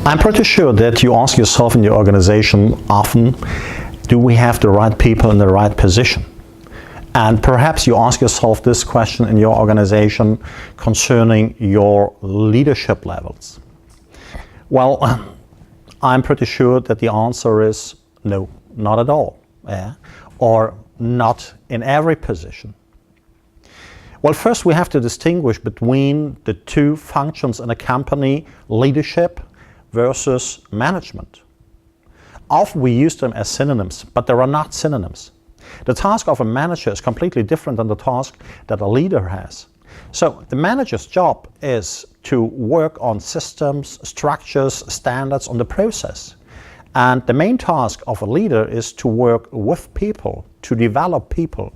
I'm pretty sure that you ask yourself in your organization often, do we have the right people in the right position? And perhaps you ask yourself this question in your organization concerning your leadership levels. Well, I'm pretty sure that the answer is no, not at all, or not in every position. Well, first we have to distinguish between the two functions in a company, leadership versus management. Often we use them as synonyms, but they are not synonyms. The task of a manager is completely different than the task that a leader has. So the manager's job is to work on systems, structures, standards, on the process. And the main task of a leader is to work with people, to develop people.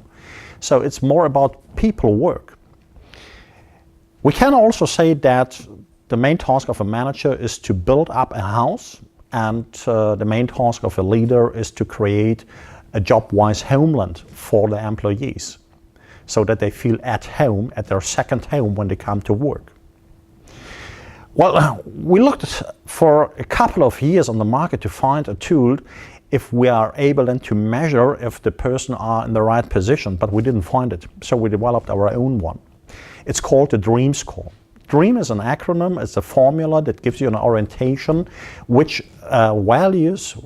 So it's more about people work. We can also say that the main task of a manager is to build up a house, and the main task of a leader is to create a job-wise homeland for the employees, so that they feel at home, at their second home when they come to work. Well, we looked for a couple of years on the market to find a tool if we are able then to measure if the person are in the right position, but we didn't find it. So we developed our own one. It's called the DREAM score. DREAM is an acronym, it's a formula that gives you an orientation which values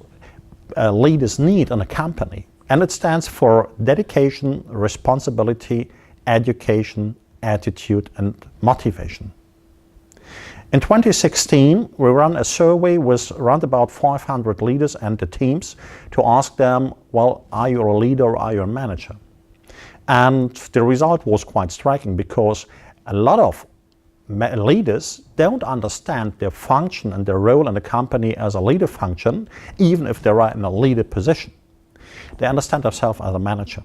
leaders need in a company. And it stands for dedication, responsibility, education, attitude, and motivation. In 2016, we ran a survey with around about 500 leaders and the teams to ask them, well, are you a leader or are you a manager? And the result was quite striking, because a lot of leaders don't understand their function and their role in the company as a leader function, even if they're in a leader position. They understand themselves as a manager.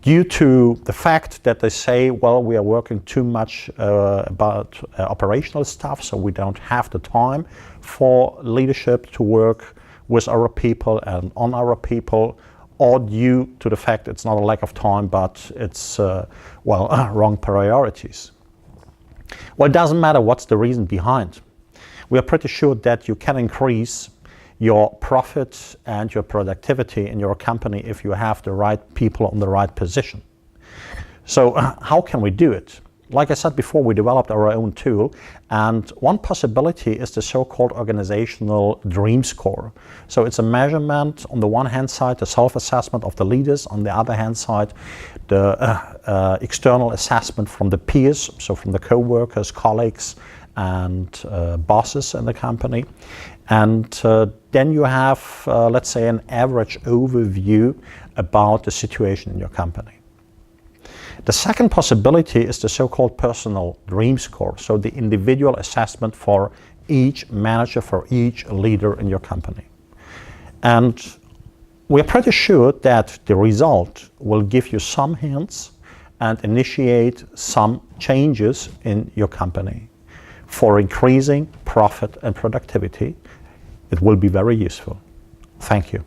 Due to the fact that they say, well, we are working too much about operational stuff, so we don't have the time for leadership to work with our people and on our people, or due to the fact it's not a lack of time, but it's, wrong priorities. Well, it doesn't matter what's the reason behind. We are pretty sure that you can increase your profit and your productivity in your company if you have the right people in the right position. So how can we do it? Like I said before, we developed our own tool, and one possibility is the so-called organizational DREAM score. So it's a measurement, on the one hand side, the self-assessment of the leaders, on the other hand side, the external assessment from the peers, so from the co-workers, colleagues, and bosses in the company. And then you have, let's say, an average overview about the situation in your company. The second possibility is the so-called personal DREAM score, so the individual assessment for each manager, for each leader in your company. And we're pretty sure that the result will give you some hints and initiate some changes in your company. For increasing profit and productivity, it will be very useful. Thank you.